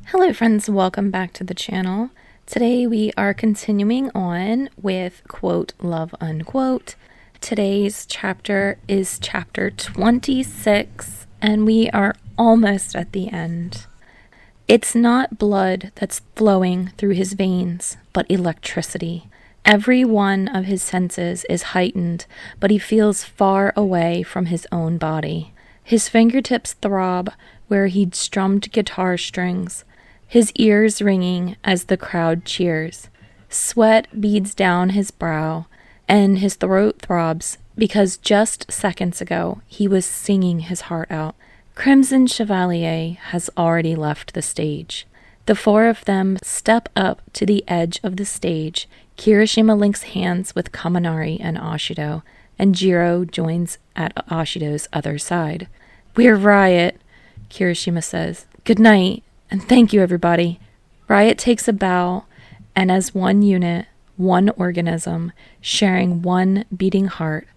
Hello friends, welcome back to the channel. Today we are continuing on with quote love unquote. Today's chapter is chapter 26 and we are almost at the end. It's not blood that's flowing through his veins, but electricity. Every one of his senses is heightened, but he feels far away from his own body. His fingertips throb where he'd strummed guitar strings, his ears ringing as the crowd cheers. Sweat beads down his brow, and his throat throbs because just seconds ago he was singing his heart out. Crimson Chevalier has already left the stage. The four of them step up to the edge of the stage. Kirishima links hands with Kaminari and Ashido, and Jiro joins at Ashido's other side. "We're Riot," Kirishima says. "Good night. And thank you, everybody." Riot takes a bow, and as one unit, one organism, sharing one beating heart,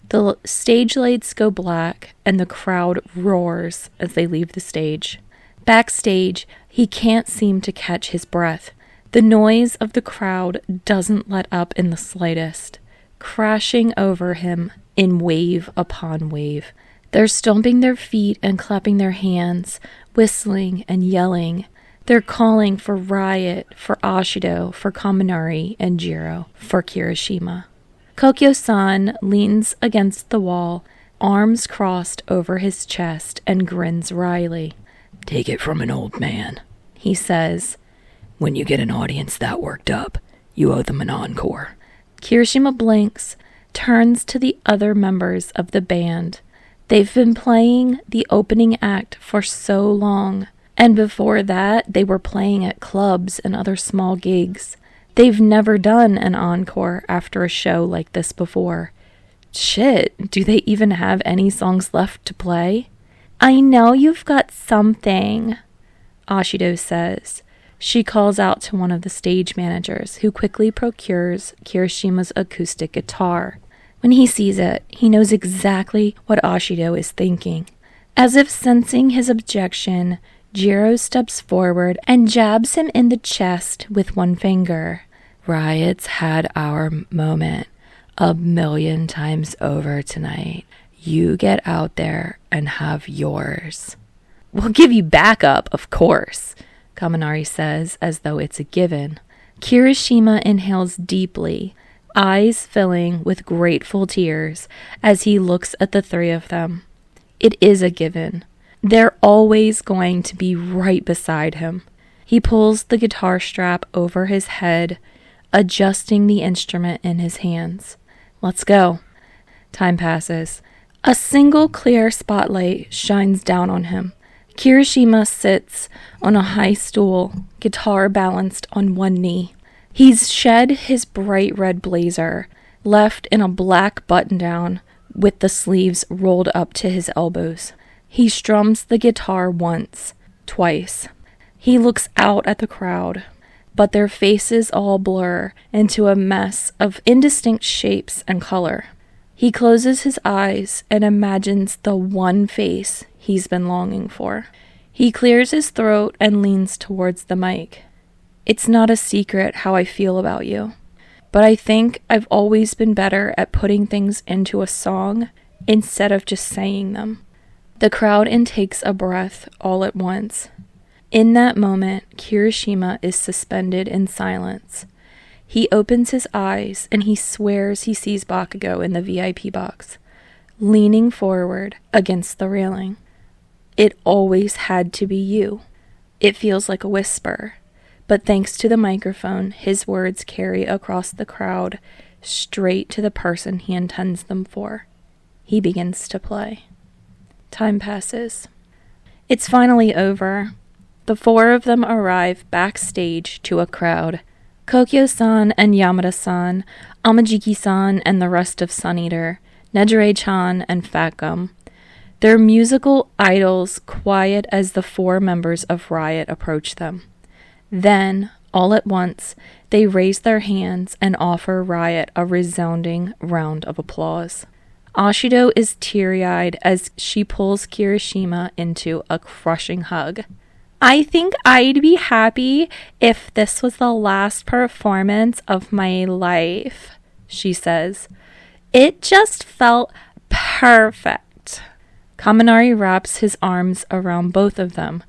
the stage lights go black and the crowd roars as they leave the stage. Backstage, he can't seem to catch his breath. The noise of the crowd doesn't let up in the slightest, crashing over him in wave upon wave. They're stomping their feet and clapping their hands, whistling and yelling. They're calling for Riot, for Ashido, for Kaminari, and Jiro, for Kirishima. Kokyo-san leans against the wall, arms crossed over his chest, and grins wryly. "Take it from an old man," he says. "When you get an audience that worked up, you owe them an encore." Kirishima blinks, turns to the other members of the band. They've been playing the opening act for so long, and before that, they were playing at clubs and other small gigs. They've never done an encore after a show like this before. Shit, do they even have any songs left to play? "I know you've got something," Ashido says. She calls out to one of the stage managers, who quickly procures Kirishima's acoustic guitar. When he sees it, he knows exactly what Ashido is thinking. As if sensing his objection, Jiro steps forward and jabs him in the chest with one finger. "Riot's had our moment 1,000,000 times over tonight. You get out there and have yours." "We'll give you backup, of course," Kaminari says, as though it's a given. Kirishima inhales deeply, eyes filling with grateful tears as he looks at the three of them. It is a given. They're always going to be right beside him. He pulls the guitar strap over his head, adjusting the instrument in his hands. "Let's go." Time passes. A single clear spotlight shines down on him. Kirishima sits on a high stool, guitar balanced on one knee. He's shed his bright red blazer, left in a black button-down with the sleeves rolled up to his elbows. He strums the guitar once, twice. He looks out at the crowd, but their faces all blur into a mess of indistinct shapes and color. He closes his eyes and imagines the one face he's been longing for. He clears his throat and leans towards the mic. "It's not a secret how I feel about you, but I think I've always been better at putting things into a song instead of just saying them." The crowd intakes a breath all at once. In that moment, Kirishima is suspended in silence. He opens his eyes and he swears he sees Bakugou in the VIP box, leaning forward against the railing. "It always had to be you." It feels like a whisper. But thanks to the microphone, his words carry across the crowd straight to the person he intends them for. He begins to play. Time passes. It's finally over. The four of them arrive backstage to a crowd. Kokyo-san and Yamada-san, Amajiki-san and the rest of Sun Eater, Nejire-chan and Fat Gum. They're musical idols, quiet as the four members of Riot approach them. Then, all at once, they raise their hands and offer Riot a resounding round of applause. Ashido is teary-eyed as she pulls Kirishima into a crushing hug. I think I'd be happy if this was the last performance of my life, she says. It just felt perfect. Kaminari wraps his arms around both of them.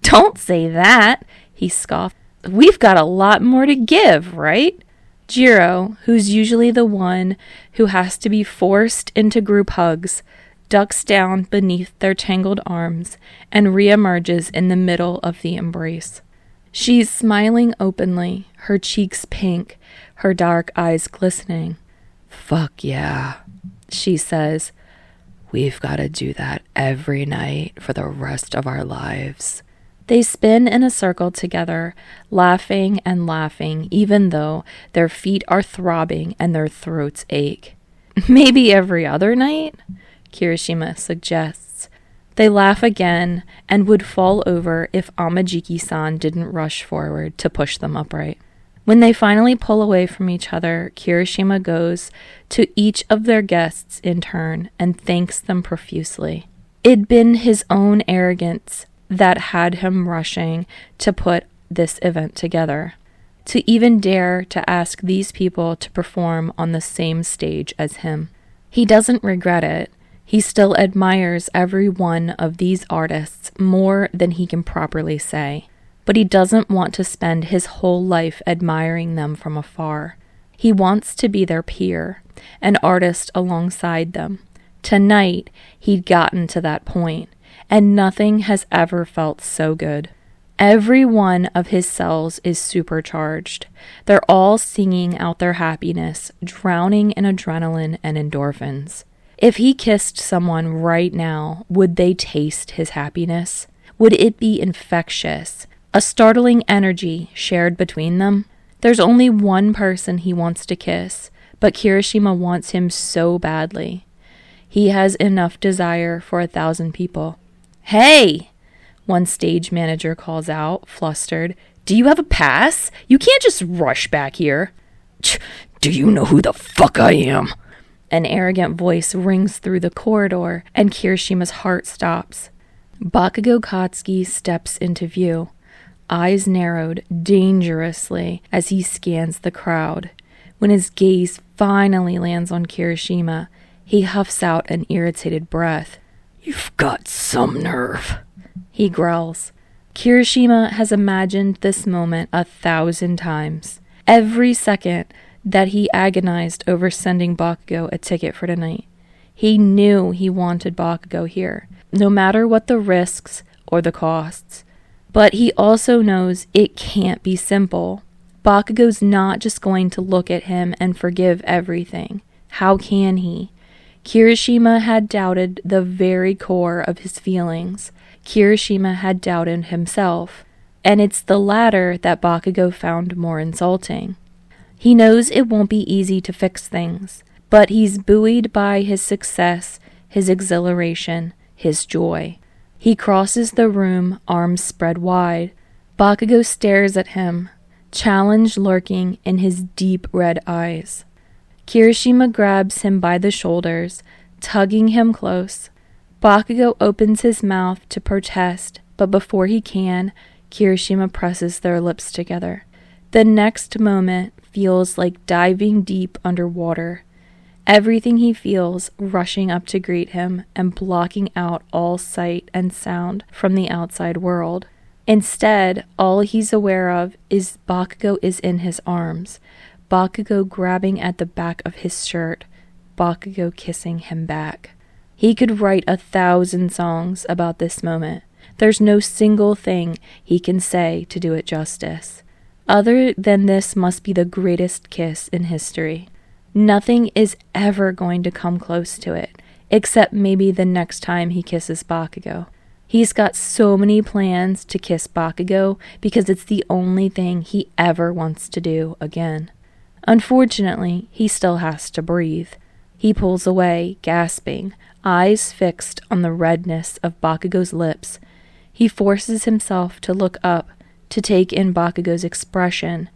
Don't say that, he scoffed. We've got a lot more to give, right? Jiro, who's usually the one who has to be forced into group hugs, ducks down beneath their tangled arms and reemerges in the middle of the embrace. She's smiling openly, her cheeks pink, her dark eyes glistening. Fuck yeah, she says. We've got to do that every night for the rest of our lives. They spin in a circle together, laughing and laughing, even though their feet are throbbing and their throats ache. Maybe every other night? Kirishima suggests. They laugh again and would fall over if Amajiki-san didn't rush forward to push them upright. When they finally pull away from each other, Kirishima goes to each of their guests in turn and thanks them profusely. It'd been his own arrogance that had him rushing to put this event together, to even dare to ask these people to perform on the same stage as him. He doesn't regret it. He still admires every one of these artists more than he can properly say, but he doesn't want to spend his whole life admiring them from afar. He wants to be their peer, an artist alongside them. Tonight, he'd gotten to that point, and nothing has ever felt so good. Every one of his cells is supercharged. They're all singing out their happiness, drowning in adrenaline and endorphins. If he kissed someone right now, would they taste his happiness? Would it be infectious? A startling energy shared between them? There's only one person he wants to kiss, but Kirishima wants him so badly. He has enough desire for 1,000 people. Hey! One stage manager calls out, flustered. Do you have a pass? You can't just rush back here. Do you know who the fuck I am? An arrogant voice rings through the corridor, and Kirishima's heart stops. Bakugou Katsuki steps into view, eyes narrowed dangerously as he scans the crowd. When his gaze finally lands on Kirishima, he huffs out an irritated breath. You've got some nerve, he growls. Kirishima has imagined this moment 1,000 times. Every second that he agonized over sending Bakugou a ticket for tonight. He knew he wanted Bakugou here, no matter what the risks or the costs. But he also knows it can't be simple. Bakugou's not just going to look at him and forgive everything. How can he? Kirishima had doubted the very core of his feelings. Kirishima had doubted himself. And it's the latter that Bakugou found more insulting. He knows it won't be easy to fix things, but he's buoyed by his success, his exhilaration, his joy. He crosses the room, arms spread wide. Bakugou stares at him, challenge lurking in his deep red eyes. Kirishima grabs him by the shoulders, tugging him close. Bakugou opens his mouth to protest, but before he can, Kirishima presses their lips together. The next moment feels like diving deep underwater. Everything he feels rushing up to greet him and blocking out all sight and sound from the outside world. Instead, all he's aware of is Bakugou is in his arms, Bakugou grabbing at the back of his shirt, Bakugou kissing him back. He could write 1,000 songs about this moment. There's no single thing he can say to do it justice. Other than this must be the greatest kiss in history. Nothing is ever going to come close to it, except maybe the next time he kisses Bakugou. He's got so many plans to kiss Bakugou because it's the only thing he ever wants to do again. Unfortunately, he still has to breathe. He pulls away, gasping, eyes fixed on the redness of Bakugou's lips. He forces himself to look up, to take in Bakugou's expression.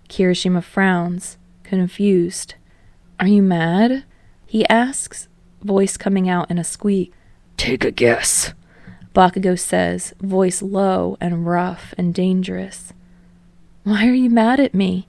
Kirishima frowns, confused. Are you mad? He asks, voice coming out in a squeak. Take a guess. Bakugou says, voice low and rough and dangerous. Why are you mad at me?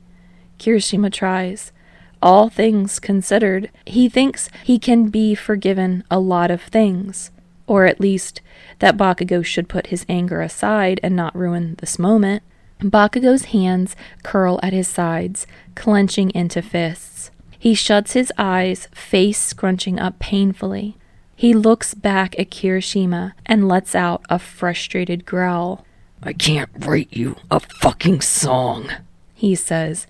Kirishima tries. All things considered, he thinks he can be forgiven a lot of things, or at least that Bakugou should put his anger aside and not ruin this moment. Bakugou's hands curl at his sides, clenching into fists. He shuts his eyes, face scrunching up painfully. He looks back at Kirishima and lets out a frustrated growl. I can't write you a fucking song, he says.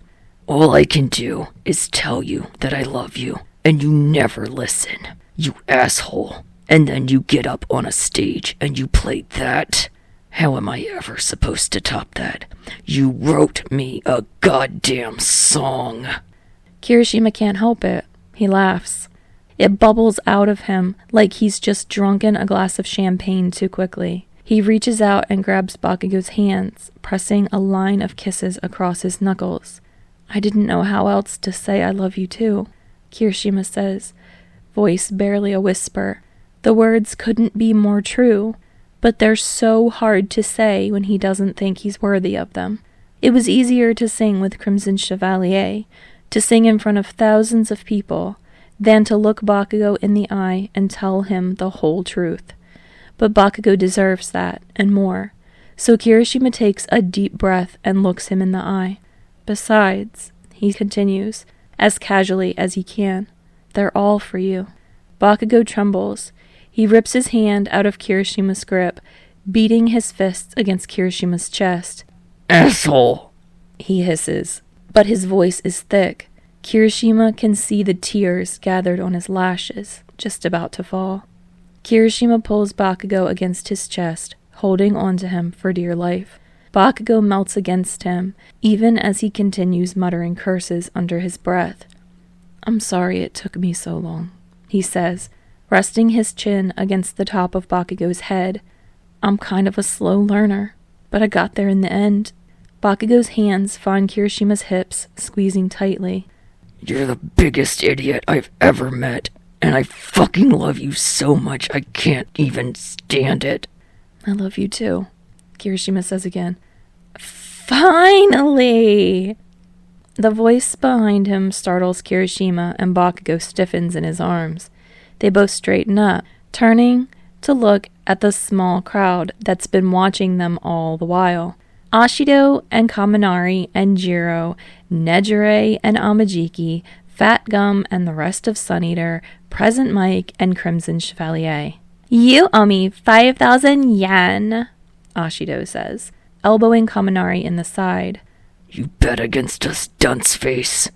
All I can do is tell you that I love you, and you never listen, you asshole. And then you get up on a stage and you play that? How am I ever supposed to top that? You wrote me a goddamn song. Kirishima can't help it. He laughs. It bubbles out of him like he's just drunken a glass of champagne too quickly. He reaches out and grabs Bakugou's hands, pressing a line of kisses across his knuckles. I didn't know how else to say I love you too, Kirishima says, voice barely a whisper. The words couldn't be more true, but they're so hard to say when he doesn't think he's worthy of them. It was easier to sing with Crimson Chevalier, to sing in front of thousands of people, than to look Bakugou in the eye and tell him the whole truth. But Bakugou deserves that, and more. So Kirishima takes a deep breath and looks him in the eye. Besides, he continues, as casually as he can, they're all for you. Bakugou trembles. He rips his hand out of Kirishima's grip, beating his fists against Kirishima's chest. Asshole! He hisses, but his voice is thick. Kirishima can see the tears gathered on his lashes, just about to fall. Kirishima pulls Bakugou against his chest, holding on to him for dear life. Bakugou melts against him, even as he continues muttering curses under his breath. I'm sorry it took me so long, he says, resting his chin against the top of Bakugou's head. I'm kind of a slow learner, but I got there in the end. Bakugou's hands find Kirishima's hips, squeezing tightly. You're the biggest idiot I've ever met, and I fucking love you so much I can't even stand it. I love you too, Kirishima says again. Finally! The voice behind him startles Kirishima, and Bakugou stiffens in his arms. They both straighten up, turning to look at the small crowd that's been watching them all the while. Ashido and Kaminari and Jiro, Nejire and Amajiki, Fat Gum and the rest of Sun Eater, Present Mike, and Crimson Chevalier. You owe me 5,000 yen, Ashido says, elbowing Kaminari in the side. You bet against us, dunce face,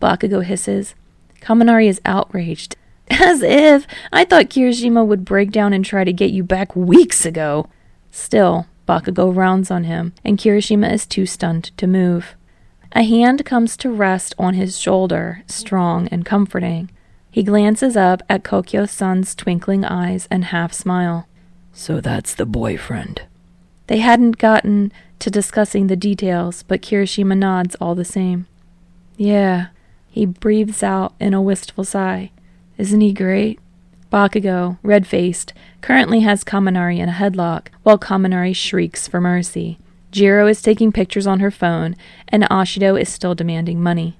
Bakugou hisses. Kaminari is outraged. As if! I thought Kirishima would break down and try to get you back weeks ago. Still, Bakugou rounds on him, and Kirishima is too stunned to move. A hand comes to rest on his shoulder, strong and comforting. He glances up at Kokyo-san's twinkling eyes and half-smile. So that's the boyfriend. They hadn't gotten to discussing the details, but Kirishima nods all the same. Yeah, he breathes out in a wistful sigh. Isn't he great? Bakugou, red-faced, currently has Kaminari in a headlock, while Kaminari shrieks for mercy. Jiro is taking pictures on her phone, and Ashido is still demanding money.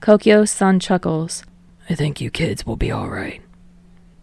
Kokyo-san chuckles. I think you kids will be all right.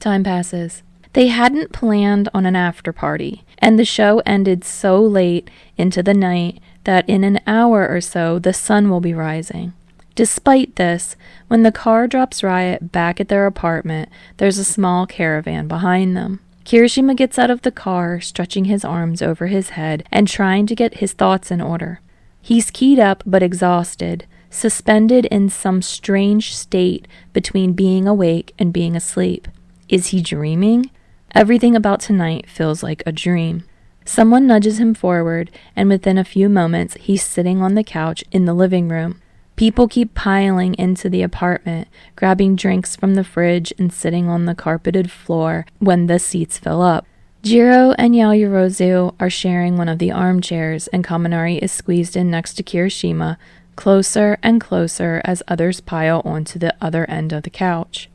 Time passes. They hadn't planned on an after-party, and the show ended so late into the night that in an hour or so the sun will be rising. Despite this, when the car drops Riot back at their apartment, there's a small caravan behind them. Kirishima gets out of the car, stretching his arms over his head and trying to get his thoughts in order. He's keyed up but exhausted, suspended in some strange state between being awake and being asleep. Is he dreaming? Everything about tonight feels like a dream. Someone nudges him forward, and within a few moments, he's sitting on the couch in the living room. People keep piling into the apartment, grabbing drinks from the fridge and sitting on the carpeted floor when the seats fill up. Jiro and Yaoyorozu are sharing one of the armchairs, and Kaminari is squeezed in next to Kirishima, closer and closer as others pile onto the other end of the couch.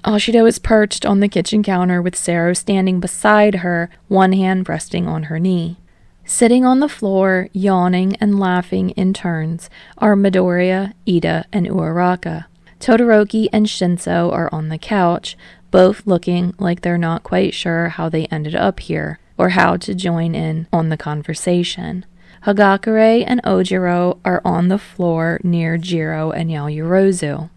Ashido is perched on the kitchen counter with Sero standing beside her, one hand resting on her knee. Sitting on the floor, yawning and laughing in turns, are Midoriya, Ida, and Uraraka. Todoroki and Shinso are on the couch, both looking like they're not quite sure how they ended up here, or how to join in on the conversation. Hagakure and Eijiro are on the floor near Jiro and Yaoyorozu.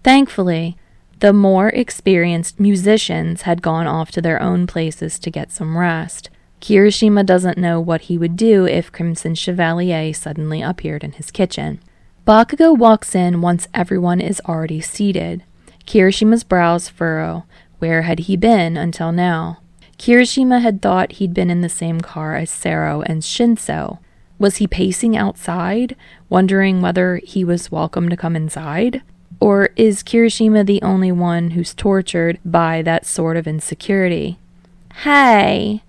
Thankfully, the more experienced musicians had gone off to their own places to get some rest. Kirishima doesn't know what he would do if Crimson Chevalier suddenly appeared in his kitchen. Bakugou walks in once everyone is already seated. Kirishima's brows furrow. Where had he been until now? Kirishima had thought he'd been in the same car as Sero and Shinso. Was he pacing outside, wondering whether he was welcome to come inside? Or is Kirishima the only one who's tortured by that sort of insecurity? Hey!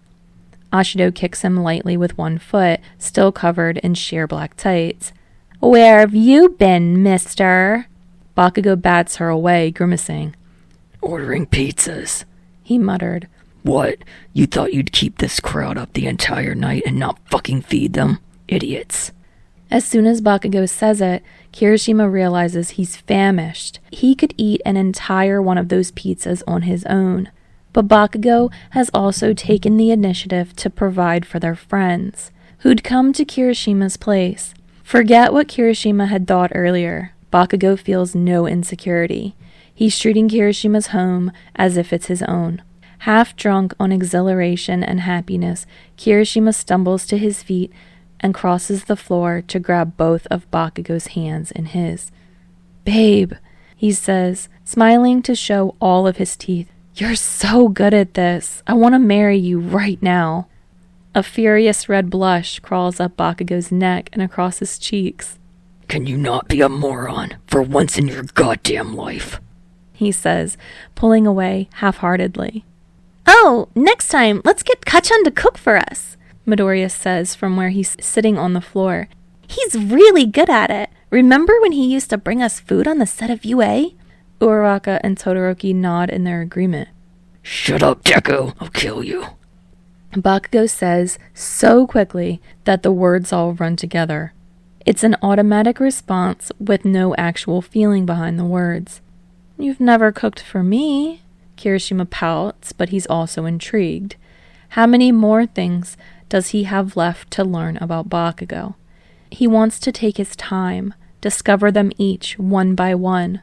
Ashido kicks him lightly with one foot, still covered in sheer black tights. Where have you been, mister? Bakugou bats her away, grimacing. Ordering pizzas, he muttered. What? You thought you'd keep this crowd up the entire night and not fucking feed them? Idiots. As soon as Bakugou says it, Kirishima realizes he's famished. He could eat an entire one of those pizzas on his own. But Bakugou has also taken the initiative to provide for their friends, who'd come to Kirishima's place. Forget what Kirishima had thought earlier. Bakugou feels no insecurity. He's treating Kirishima's home as if it's his own. Half drunk on exhilaration and happiness, Kirishima stumbles to his feet and crosses the floor to grab both of Bakugou's hands in his. Babe, he says, smiling to show all of his teeth. You're so good at this. I want to marry you right now. A furious red blush crawls up Bakugou's neck and across his cheeks. Can you not be a moron for once in your goddamn life? He says, pulling away half-heartedly. Oh, next time, let's get Kachan to cook for us, Midoriya says from where he's sitting on the floor. He's really good at it. Remember when he used to bring us food on the set of UA? Uraraka and Todoroki nod in their agreement. Shut up, Deku. I'll kill you. Bakugou says so quickly that the words all run together. It's an automatic response with no actual feeling behind the words. You've never cooked for me. Kirishima pouts, but he's also intrigued. How many more things does he have left to learn about Bakugou? He wants to take his time, discover them each one by one.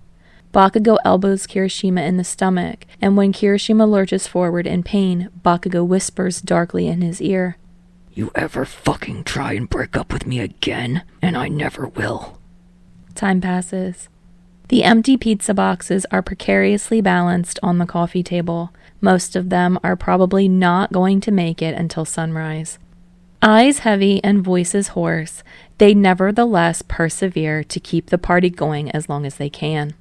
Bakugou elbows Kirishima in the stomach, and when Kirishima lurches forward in pain, Bakugou whispers darkly in his ear. You ever fucking try and break up with me again, and I never will. Time passes. The empty pizza boxes are precariously balanced on the coffee table. Most of them are probably not going to make it until sunrise. Eyes heavy and voices hoarse, they nevertheless persevere to keep the party going as long as they can.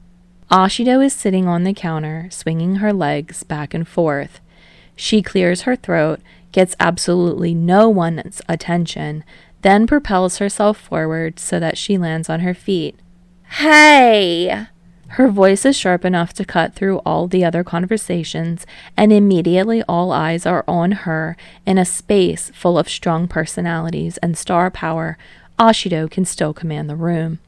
Ashido is sitting on the counter, swinging her legs back and forth. She clears her throat, gets absolutely no one's attention, then propels herself forward so that she lands on her feet. Hey! Her voice is sharp enough to cut through all the other conversations, and immediately all eyes are on her. In a space full of strong personalities and star power, Ashido can still command the room.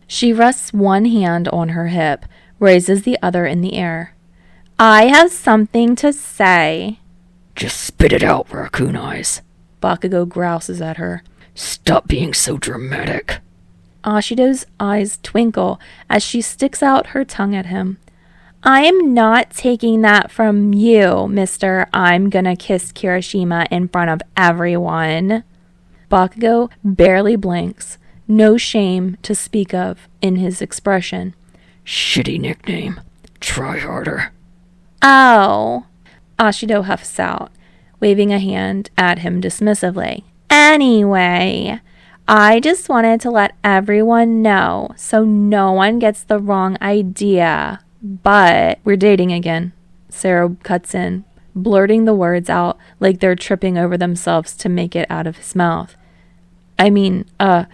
She rests one hand on her hip, raises the other in the air. I have something to say. Just spit it out, Raccoon Eyes. Bakugou grouses at her. Stop being so dramatic. Ashido's eyes twinkle as she sticks out her tongue at him. I'm not taking that from you, mister. I'm gonna kiss Kirishima in front of everyone. Bakugou barely blinks, no shame to speak of in his expression. Shitty nickname. Try harder. Oh. Ashido huffs out, waving a hand at him dismissively. Anyway, I just wanted to let everyone know so no one gets the wrong idea. But we're dating again. Sero cuts in, blurting the words out like they're tripping over themselves to make it out of his mouth. Ashido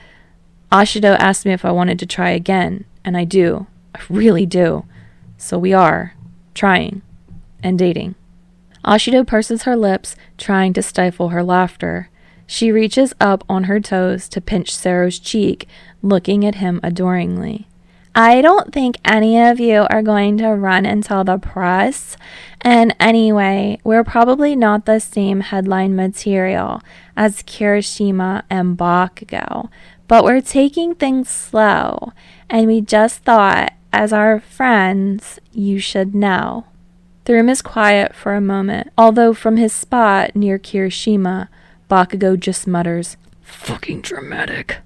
asked me if I wanted to try again, and I do. I really do. So we are. trying, and dating. Ashido purses her lips, trying to stifle her laughter. She reaches up on her toes to pinch Sero's cheek, looking at him adoringly. I don't think any of you are going to run and tell the press. And anyway, we're probably not the same headline material as Kirishima and Bakugou, but we're taking things slow, and we just thought, as our friends, you should know. The room is quiet for a moment, although from his spot near Kirishima, Bakugou just mutters, Fucking dramatic.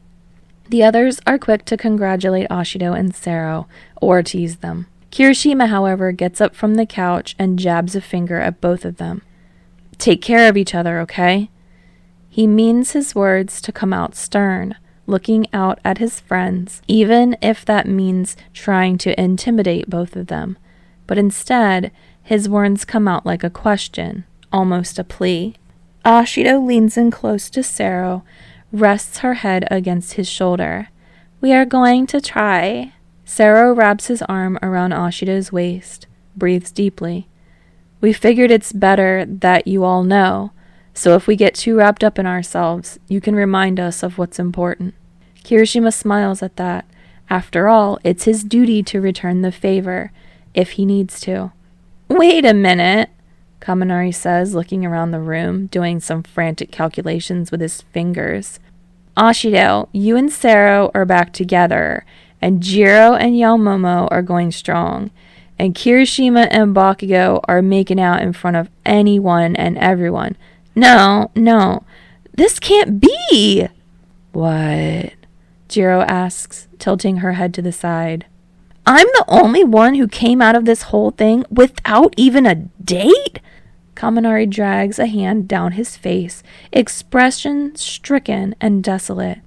The others are quick to congratulate Ashido and Sero, or tease them. Kirishima, however, gets up from the couch and jabs a finger at both of them. Take care of each other, okay? He means his words to come out stern, looking out at his friends, even if that means trying to intimidate both of them. But instead, his words come out like a question, almost a plea. Ashido leans in close to Sero, rests her head against his shoulder. We are going to try. Sero wraps his arm around Ashido's waist, breathes deeply. We figured it's better that you all know, so if we get too wrapped up in ourselves, you can remind us of what's important. Kirishima smiles at that. After all, it's his duty to return the favor, if he needs to. Wait a minute, Kaminari says, looking around the room, doing some frantic calculations with his fingers. Ashido, you and Sero are back together, and Jiro and Yaomomo are going strong, and Kirishima and Bakugou are making out in front of anyone and everyone. No, this can't be! What? Jiro asks, tilting her head to the side. I'm the only one who came out of this whole thing without even a date? Kaminari drags a hand down his face, expression stricken and desolate.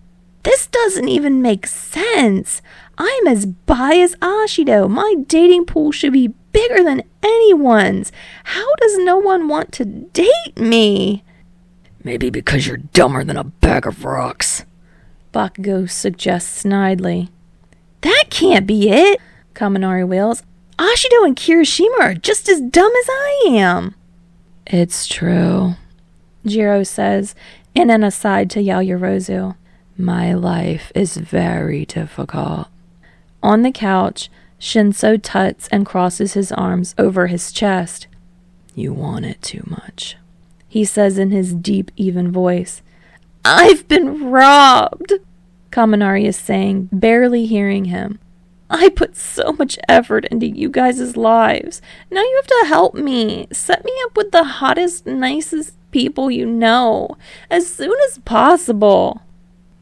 This doesn't even make sense. I'm as bi as Ashido. My dating pool should be bigger than anyone's. How does no one want to date me? Maybe because you're dumber than a bag of rocks, Bakugou suggests snidely. That can't be it, Kaminari wails. Ashido and Kirishima are just as dumb as I am. It's true, Jiro says in an aside to Yaoyorozu. My life is very difficult. On the couch, Shinso tuts and crosses his arms over his chest. You want it too much, he says in his deep, even voice. I've been robbed, Kaminari is saying, barely hearing him. I put so much effort into you guys' lives. Now you have to help me. Set me up with the hottest, nicest people you know, as soon as possible.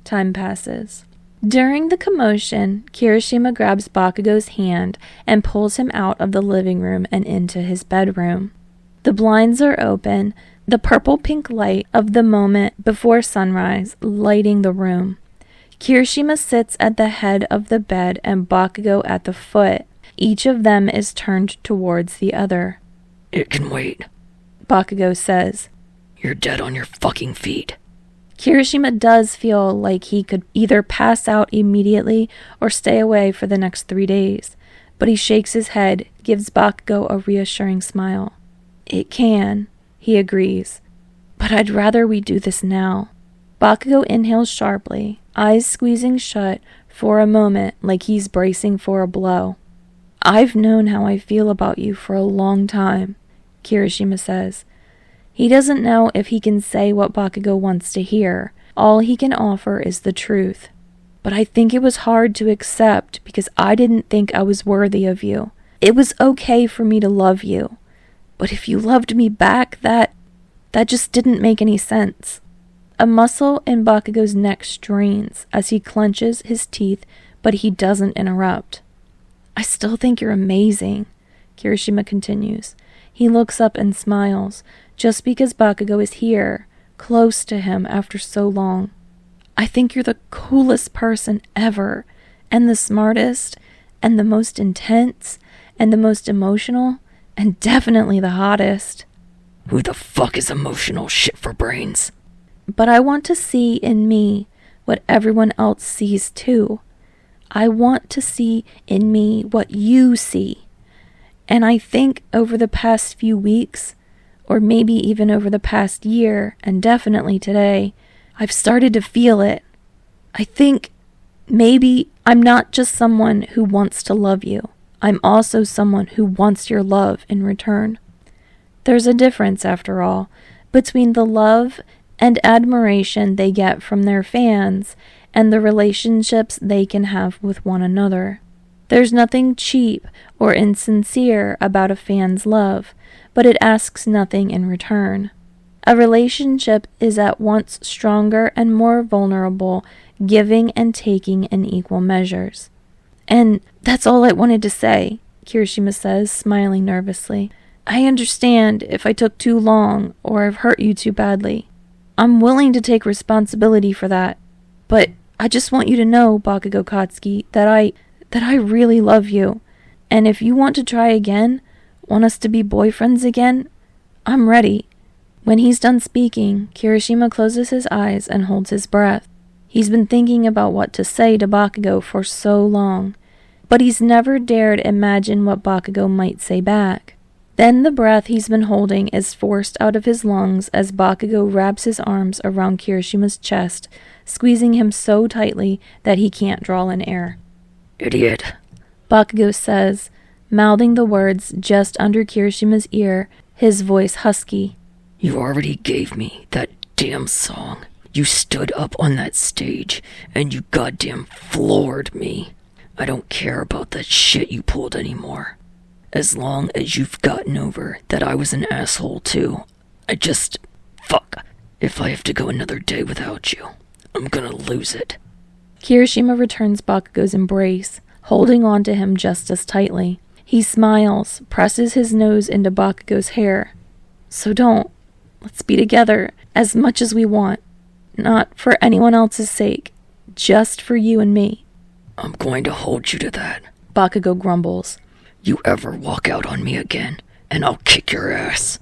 Time passes. During the commotion, Kirishima grabs Bakugou's hand and pulls him out of the living room and into his bedroom. The blinds are open, the purple-pink light of the moment before sunrise lighting the room. Kirishima sits at the head of the bed and Bakugou at the foot. Each of them is turned towards the other. It can wait, Bakugou says. You're dead on your fucking feet. Kirishima does feel like he could either pass out immediately or stay away for the next 3 days, but he shakes his head, gives Bakugou a reassuring smile. It can, he agrees, but I'd rather we do this now. Bakugou inhales sharply, eyes squeezing shut for a moment like he's bracing for a blow. I've known how I feel about you for a long time, Kirishima says. He doesn't know if he can say what Bakugou wants to hear. All he can offer is the truth. But I think it was hard to accept because I didn't think I was worthy of you. It was okay for me to love you. But if you loved me back, that just didn't make any sense. A muscle in Bakugou's neck strains as he clenches his teeth, but he doesn't interrupt. I still think you're amazing, Kirishima continues. He looks up and smiles, just because Bakugou is here, close to him after so long. I think you're the coolest person ever, and the smartest, and the most intense, and the most emotional, and definitely the hottest. Who the fuck is emotional shit for brains? But I want to see in me what everyone else sees too. I want to see in me what you see. And I think over the past few weeks, or maybe even over the past year, and definitely today, I've started to feel it. I think maybe I'm not just someone who wants to love you. I'm also someone who wants your love in return. There's a difference, after all, between the love and admiration they get from their fans and the relationships they can have with one another. There's nothing cheap or insincere about a fan's love, but it asks nothing in return. A relationship is at once stronger and more vulnerable, giving and taking in equal measures. And that's all I wanted to say, Kirishima says, smiling nervously. I understand if I took too long or I've hurt you too badly. I'm willing to take responsibility for that. But I just want you to know, Bakugou Katsuki, that I really love you. And if you want to try again, want us to be boyfriends again, I'm ready. When he's done speaking, Kirishima closes his eyes and holds his breath. He's been thinking about what to say to Bakugou for so long, but he's never dared imagine what Bakugou might say back. Then the breath he's been holding is forced out of his lungs as Bakugou wraps his arms around Kirishima's chest, squeezing him so tightly that he can't draw in air. Idiot, Bakugou says, mouthing the words just under Kirishima's ear, his voice husky. You already gave me that damn song. You stood up on that stage and you goddamn floored me. I don't care about that shit you pulled anymore. As long as you've gotten over that I was an asshole too, fuck. If I have to go another day without you, I'm gonna lose it. Kirishima returns Bakugou's embrace, holding on to him just as tightly. He smiles, presses his nose into Bakugou's hair. So don't. Let's be together as much as we want. Not for anyone else's sake. Just for you and me. I'm going to hold you to that. Bakugou grumbles. You ever walk out on me again, and I'll kick your ass.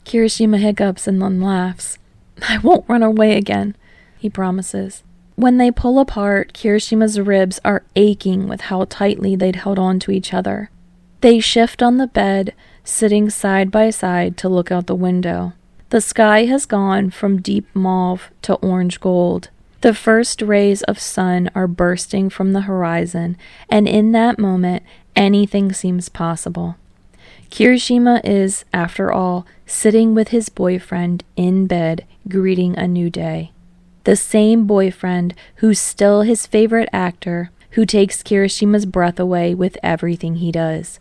Kirishima hiccups and then laughs. I won't run away again, he promises. When they pull apart, Kirishima's ribs are aching with how tightly they'd held on to each other. They shift on the bed, sitting side by side to look out the window. The sky has gone from deep mauve to orange gold. The first rays of sun are bursting from the horizon, and in that moment, anything seems possible. Kirishima is, after all, sitting with his boyfriend in bed, greeting a new day. The same boyfriend who's still his favorite actor, who takes Kirishima's breath away with everything he does.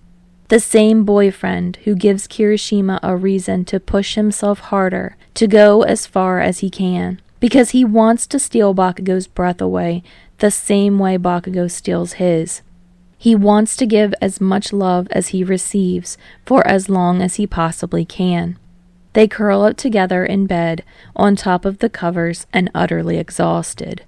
The same boyfriend who gives Kirishima a reason to push himself harder, to go as far as he can, because he wants to steal Bakugou's breath away the same way Bakugou steals his. He wants to give as much love as he receives for as long as he possibly can. They curl up together in bed, on top of the covers and utterly exhausted.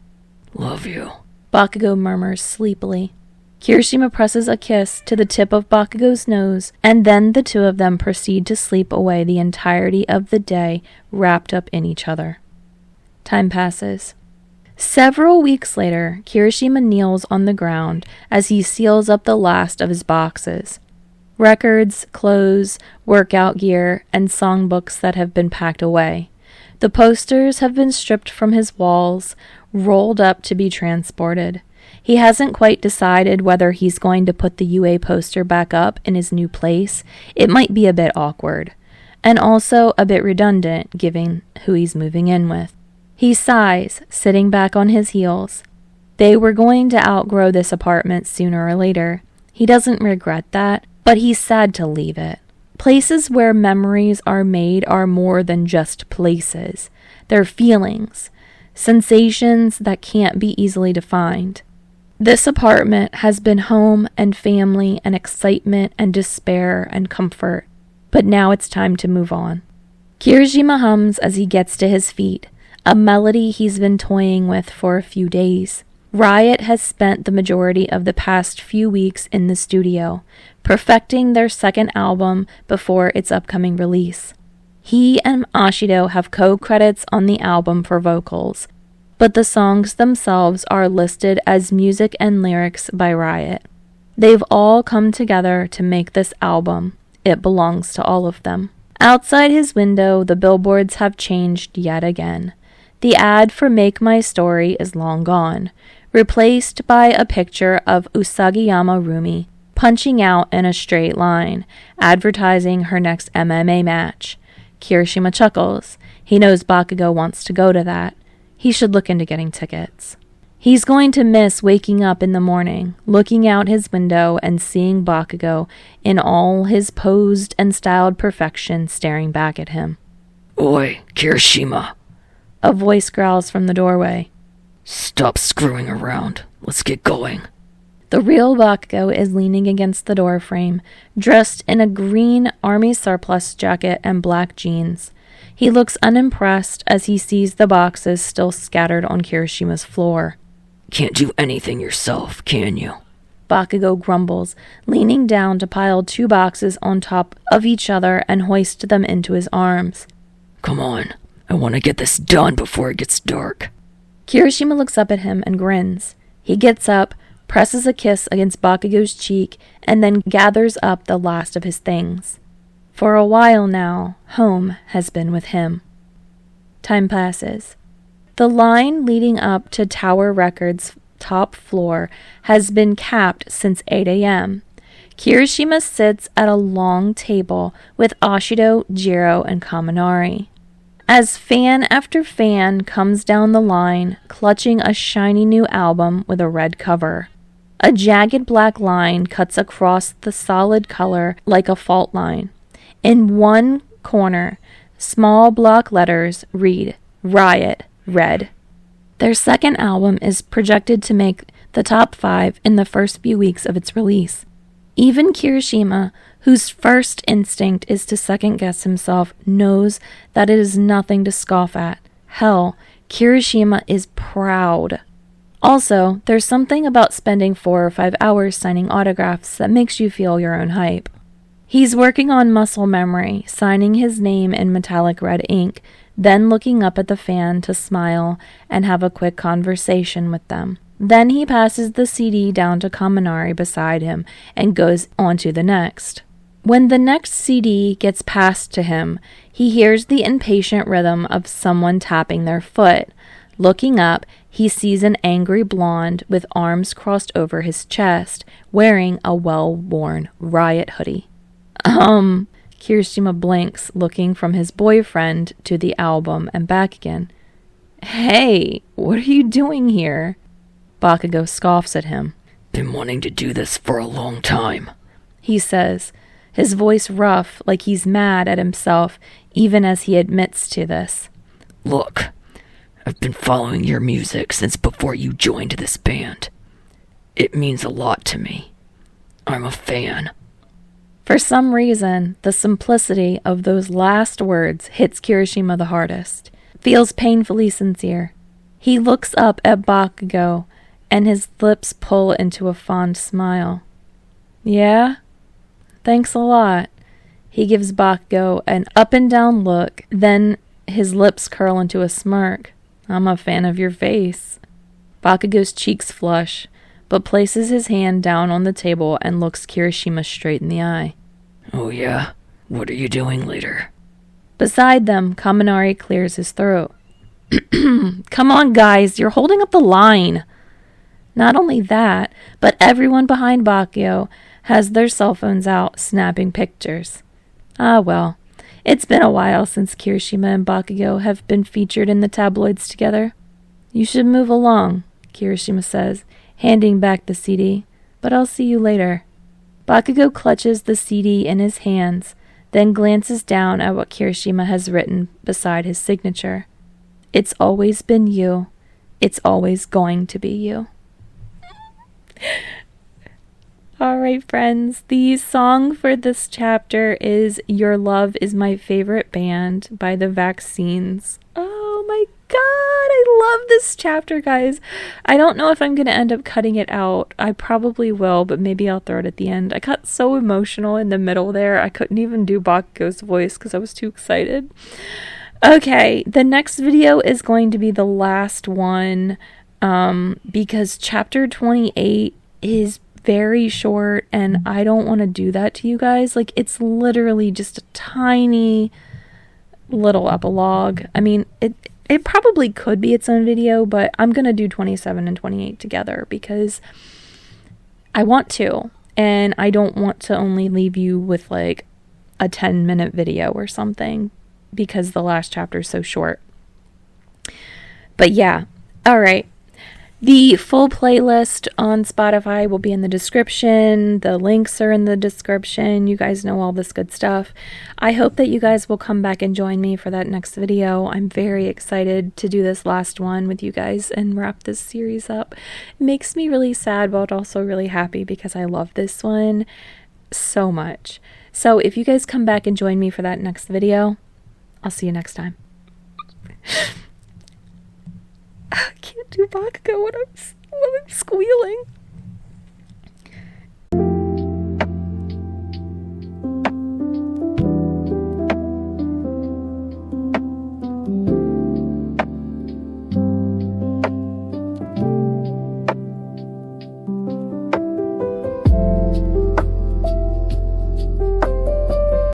Love you, Bakugou murmurs sleepily. Kirishima presses a kiss to the tip of Bakugou's nose, and then the two of them proceed to sleep away the entirety of the day, wrapped up in each other. Time passes. Several weeks later, Kirishima kneels on the ground as he seals up the last of his boxes. Records, clothes, workout gear, and songbooks that have been packed away. The posters have been stripped from his walls, rolled up to be transported. He hasn't quite decided whether he's going to put the UA poster back up in his new place. It might be a bit awkward, and also a bit redundant, given who he's moving in with. He sighs, sitting back on his heels. They were going to outgrow this apartment sooner or later. He doesn't regret that, but he's sad to leave it. Places where memories are made are more than just places. They're feelings, sensations that can't be easily defined. This apartment has been home and family and excitement and despair and comfort, but now it's time to move on. Kirishima hums as he gets to his feet, a melody he's been toying with for a few days. Riot has spent the majority of the past few weeks in the studio, perfecting their second album before its upcoming release. He and Ashido have co-credits on the album for vocals, but the songs themselves are listed as music and lyrics by Riot. They've all come together to make this album. It belongs to all of them. Outside his window, the billboards have changed yet again. The ad for Make My Story is long gone, replaced by a picture of Usagiyama Rumi punching out in a straight line, advertising her next MMA match. Kirishima chuckles. He knows Bakugou wants to go to that. He should look into getting tickets. He's going to miss waking up in the morning, looking out his window and seeing Bakugou in all his posed and styled perfection staring back at him. Oi, Kirishima. A voice growls from the doorway. Stop screwing around. Let's get going. The real Bakugou is leaning against the doorframe, dressed in a green army surplus jacket and black jeans. He looks unimpressed as he sees the boxes still scattered on Kirishima's floor. Can't do anything yourself, can you? Bakugou grumbles, leaning down to pile 2 boxes on top of each other and hoist them into his arms. Come on, I want to get this done before it gets dark. Kirishima looks up at him and grins. He gets up, presses a kiss against Bakugou's cheek, and then gathers up the last of his things. For a while now, home has been with him. Time passes. The line leading up to Tower Records' top floor has been capped since 8 a.m. Kirishima sits at a long table with Ashido, Jiro, and Kaminari. As fan after fan comes down the line, clutching a shiny new album with a red cover. A jagged black line cuts across the solid color like a fault line. In one corner, small block letters read, Riot, red. Their second album is projected to make the top 5 in the first few weeks of its release. Even Kirishima, whose first instinct is to second-guess himself, knows that it is nothing to scoff at. Hell, Kirishima is proud. Also, there's something about spending 4 or 5 hours signing autographs that makes you feel your own hype. He's working on muscle memory, signing his name in metallic red ink, then looking up at the fan to smile and have a quick conversation with them. Then he passes the CD down to Kaminari beside him and goes on to the next. When the next CD gets passed to him, he hears the impatient rhythm of someone tapping their foot. Looking up, he sees an angry blonde with arms crossed over his chest, wearing a well-worn Riot hoodie. Kirishima blinks, looking from his boyfriend to the album and back again. Hey, what are you doing here? Bakugou scoffs at him. Been wanting to do this for a long time, he says, his voice rough like he's mad at himself even as he admits to this. Look, I've been following your music since before you joined this band. It means a lot to me. I'm a fan. For some reason, the simplicity of those last words hits Kirishima the hardest. Feels painfully sincere. He looks up at Bakugou, and his lips pull into a fond smile. Yeah? Thanks a lot. He gives Bakugou an up and down look, then his lips curl into a smirk. I'm a fan of your face. Bakugou's cheeks flush, but places his hand down on the table and looks Kirishima straight in the eye. Oh yeah? What are you doing later? Beside them, Kaminari clears his throat. Come on, guys, you're holding up the line. Not only that, but everyone behind Bakugou has their cell phones out, snapping pictures. Ah, well, it's been a while since Kirishima and Bakugou have been featured in the tabloids together. You should move along, Kirishima says, handing back the CD, but I'll see you later. Bakugou clutches the CD in his hands, then glances down at what Kirishima has written beside his signature. It's always been you. It's always going to be you. Alright, friends, the song for this chapter is Your Love Is My Favorite Band by The Vaccines. Oh my god, I love this chapter, guys. I don't know if I'm going to end up cutting it out. I probably will, but maybe I'll throw it at the end. I got so emotional in the middle there, I couldn't even do Bakugou's voice because I was too excited. Okay, the next video is going to be the last one because chapter 28 is very short, and I don't want to do that to you guys. Like, it's literally just a tiny little epilogue. I mean, it probably could be its own video, but I'm going to do 27 and 28 together because I want to, and I don't want to only leave you with like a 10-minute video or something because the last chapter is so short. But yeah, all right. The full playlist on Spotify will be in the description. The links are in the description. You guys know all this good stuff. I hope that you guys will come back and join me for that next video. I'm very excited to do this last one with you guys and wrap this series up. It makes me really sad, but also really happy because I love this one so much. So if you guys come back and join me for that next video, I'll see you next time. I can't do Bakugou when I'm squealing.